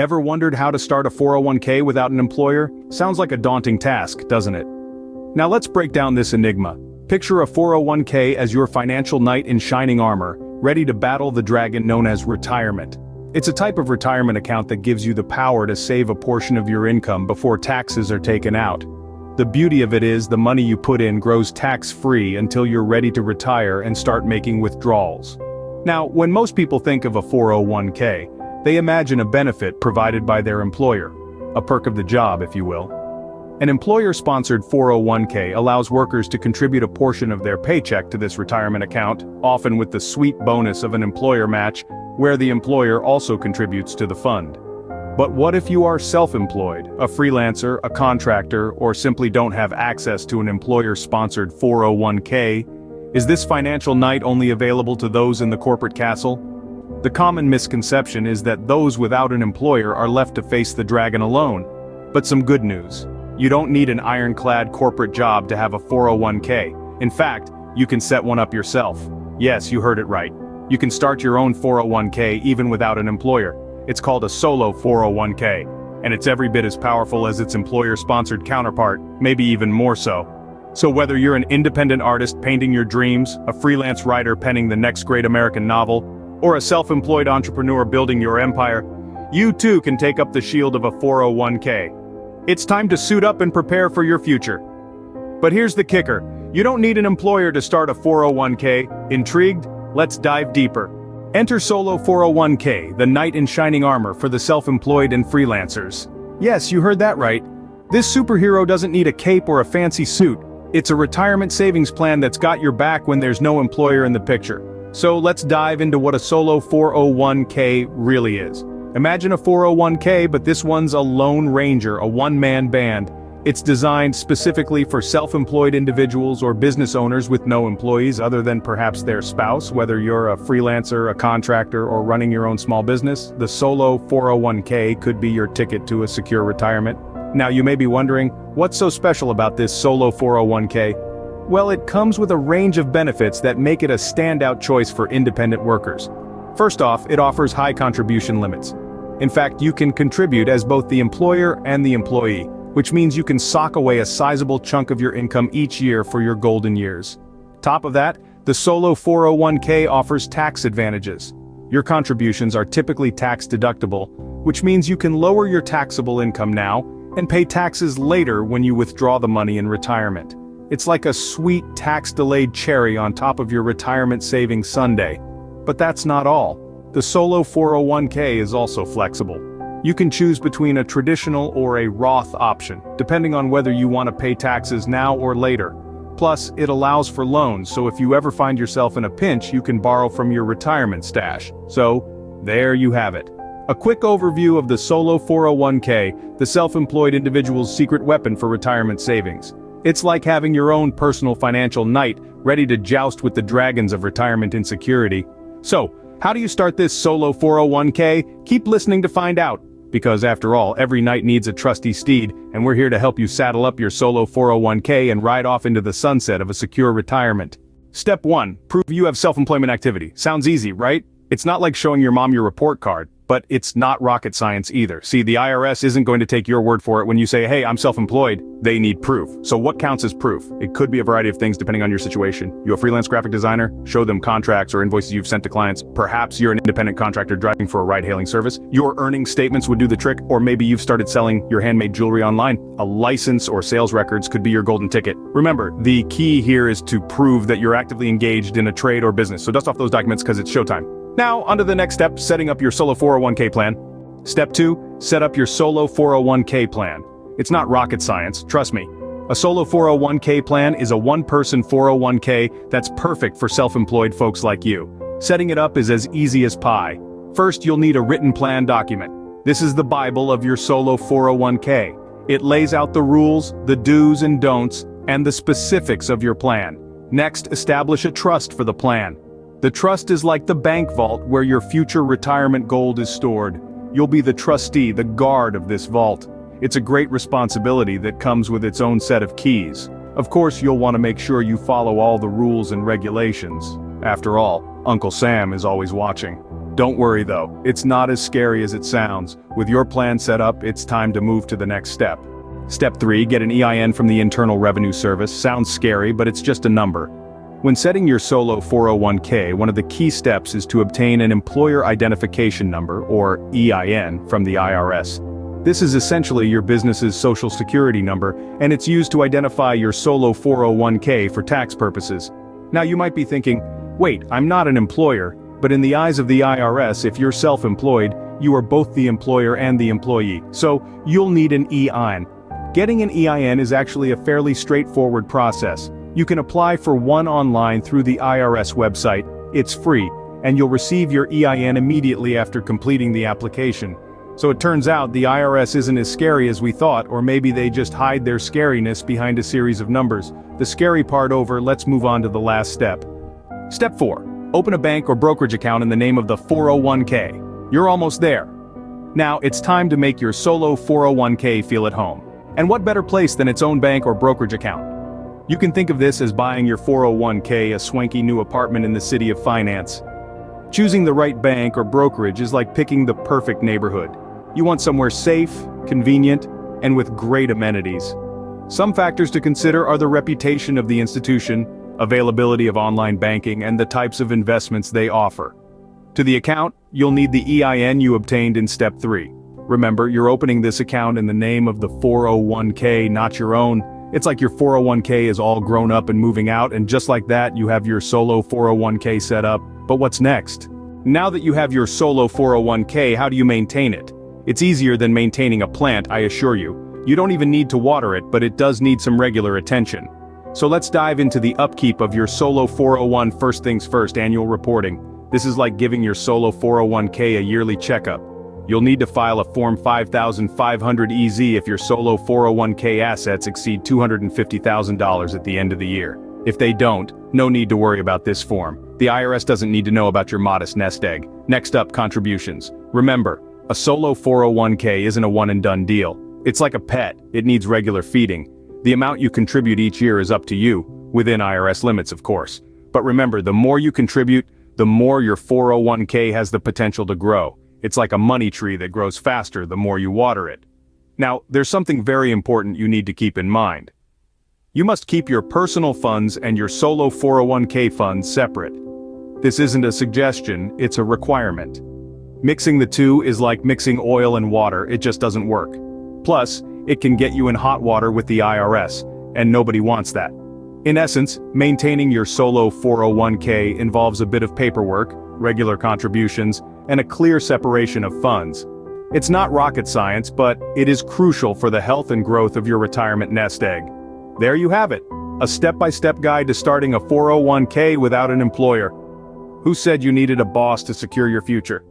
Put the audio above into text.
Ever wondered how to start a 401k without an employer? Sounds like a daunting task, doesn't it? Now let's break down this enigma. Picture a 401k as your financial knight in shining armor, ready to battle the dragon known as retirement. It's a type of retirement account that gives you the power to save a portion of your income before taxes are taken out. The beauty of it is the money you put in grows tax-free until you're ready to retire and start making withdrawals. Now, when most people think of a 401k, they imagine a benefit provided by their employer, a perk of the job, if you will. An employer-sponsored 401k allows workers to contribute a portion of their paycheck to this retirement account, often with the sweet bonus of an employer match, where the employer also contributes to the fund. But what if you are self-employed, a freelancer, a contractor, or simply don't have access to an employer-sponsored 401k? Is this financial knight only available to those in the corporate castle? The common misconception is that those without an employer are left to face the dragon alone. But some good news. You don't need an ironclad corporate job to have a 401k. In fact, you can set one up yourself. Yes, you heard it right. You can start your own 401k even without an employer. It's called a solo 401k, and it's every bit as powerful as its employer-sponsored counterpart, maybe even more so. So whether you're an independent artist painting your dreams, a freelance writer penning the next great American novel, or a self-employed entrepreneur building your empire, you too can take up the shield of a 401k. It's time to suit up and prepare for your future. But here's the kicker. You don't need an employer to start a 401k. Intrigued? Let's dive deeper. Enter Solo 401k, the knight in shining armor for the self-employed and freelancers. Yes, you heard that right. This superhero doesn't need a cape or a fancy suit. It's a retirement savings plan that's got your back when there's no employer in the picture. So let's dive into what a Solo 401k really is. Imagine a 401k, but this one's a lone ranger, a one-man band. It's designed specifically for self-employed individuals or business owners with no employees other than perhaps their spouse. Whether you're a freelancer, a contractor, or running your own small business, the Solo 401k could be your ticket to a secure retirement. Now you may be wondering, what's so special about this Solo 401k? Well, it comes with a range of benefits that make it a standout choice for independent workers. First off, it offers high contribution limits. In fact, you can contribute as both the employer and the employee, which means you can sock away a sizable chunk of your income each year for your golden years. Top of that, the Solo 401k offers tax advantages. Your contributions are typically tax deductible, which means you can lower your taxable income now and pay taxes later when you withdraw the money in retirement. It's like a sweet tax-delayed cherry on top of your retirement savings sundae. But that's not all. The Solo 401k is also flexible. You can choose between a traditional or a Roth option, depending on whether you want to pay taxes now or later. Plus, it allows for loans, so if you ever find yourself in a pinch, you can borrow from your retirement stash. So, there you have it. A quick overview of the Solo 401k, the self-employed individual's secret weapon for retirement savings. It's like having your own personal financial knight, ready to joust with the dragons of retirement insecurity. So, how do you start this Solo 401k? Keep listening to find out. Because after all, every knight needs a trusty steed, and we're here to help you saddle up your Solo 401k and ride off into the sunset of a secure retirement. Step 1. Prove you have self-employment activity. Sounds easy, right? It's not like showing your mom your report card, but it's not rocket science either. See, the IRS isn't going to take your word for it when you say, hey, I'm self-employed. They need proof. So what counts as proof? It could be a variety of things depending on your situation. You a freelance graphic designer? Show them contracts or invoices you've sent to clients. Perhaps you're an independent contractor driving for a ride-hailing service. Your earnings statements would do the trick, or maybe you've started selling your handmade jewelry online. A license or sales records could be your golden ticket. Remember, the key here is to prove that you're actively engaged in a trade or business. So dust off those documents because it's showtime. Now, on to the next step, setting up your Solo 401k plan. Step 2, set up your Solo 401k plan. It's not rocket science, trust me. A Solo 401k plan is a one-person 401k that's perfect for self-employed folks like you. Setting it up is as easy as pie. First, you'll need a written plan document. This is the Bible of your Solo 401k. It lays out the rules, the do's and don'ts, and the specifics of your plan. Next, establish a trust for the plan. The trust is like the bank vault where your future retirement gold is stored. You'll be the trustee, the guard of this vault. It's a great responsibility that comes with its own set of keys. Of course, you'll want to make sure you follow all the rules and regulations. After all, Uncle Sam is always watching. Don't worry though, it's not as scary as it sounds. With your plan set up, it's time to move to the next step. Step 3, get an EIN from the Internal Revenue Service. Sounds scary, but it's just a number. When setting your solo 401k, one of the key steps is to obtain an Employer Identification Number, or EIN, from the IRS. This is essentially your business's social security number, and it's used to identify your solo 401k for tax purposes. Now you might be thinking, wait, I'm not an employer, but in the eyes of the IRS, if you're self-employed, you are both the employer and the employee, so you'll need an EIN. Getting an EIN is actually a fairly straightforward process. You can apply for one online through the IRS website. It's free, and you'll receive your EIN immediately after completing the application. So it turns out the IRS isn't as scary as we thought, or maybe they just hide their scariness behind a series of numbers. The scary part over, let's move on to the last step. Step 4. Open a bank or brokerage account in the name of the 401k. You're almost there. Now it's time to make your solo 401k feel at home. And what better place than its own bank or brokerage account? You can think of this as buying your 401k a swanky new apartment in the city of finance. Choosing the right bank or brokerage is like picking the perfect neighborhood. You want somewhere safe, convenient, and with great amenities. Some factors to consider are the reputation of the institution, availability of online banking, and the types of investments they offer. To the account, you'll need the EIN you obtained in Step 3. Remember, you're opening this account in the name of the 401k, not your own. It's like your 401k is all grown up and moving out, and just like that, you have your solo 401k set up. But what's next? Now that you have your solo 401k, how do you maintain it? It's easier than maintaining a plant, I assure you. You don't even need to water it, but it does need some regular attention. So let's dive into the upkeep of your solo 401 first things first annual reporting. This is like giving your solo 401k a yearly checkup. You'll need to file a Form 5500 EZ if your solo 401k assets exceed $250,000 at the end of the year. If they don't, no need to worry about this form. The IRS doesn't need to know about your modest nest egg. Next up, contributions. Remember, a solo 401k isn't a one-and-done deal. It's like a pet, it needs regular feeding. The amount you contribute each year is up to you, within IRS limits of course. But remember, the more you contribute, the more your 401k has the potential to grow. It's like a money tree that grows faster the more you water it. Now, there's something very important you need to keep in mind. You must keep your personal funds and your solo 401k funds separate. This isn't a suggestion, it's a requirement. Mixing the two is like mixing oil and water, it just doesn't work. Plus, it can get you in hot water with the IRS, and nobody wants that. In essence, maintaining your solo 401k involves a bit of paperwork, regular contributions, and a clear separation of funds. It's not rocket science, but it is crucial for the health and growth of your retirement nest egg. There you have it, a step-by-step guide to starting a 401k without an employer. Who said you needed a boss to secure your future?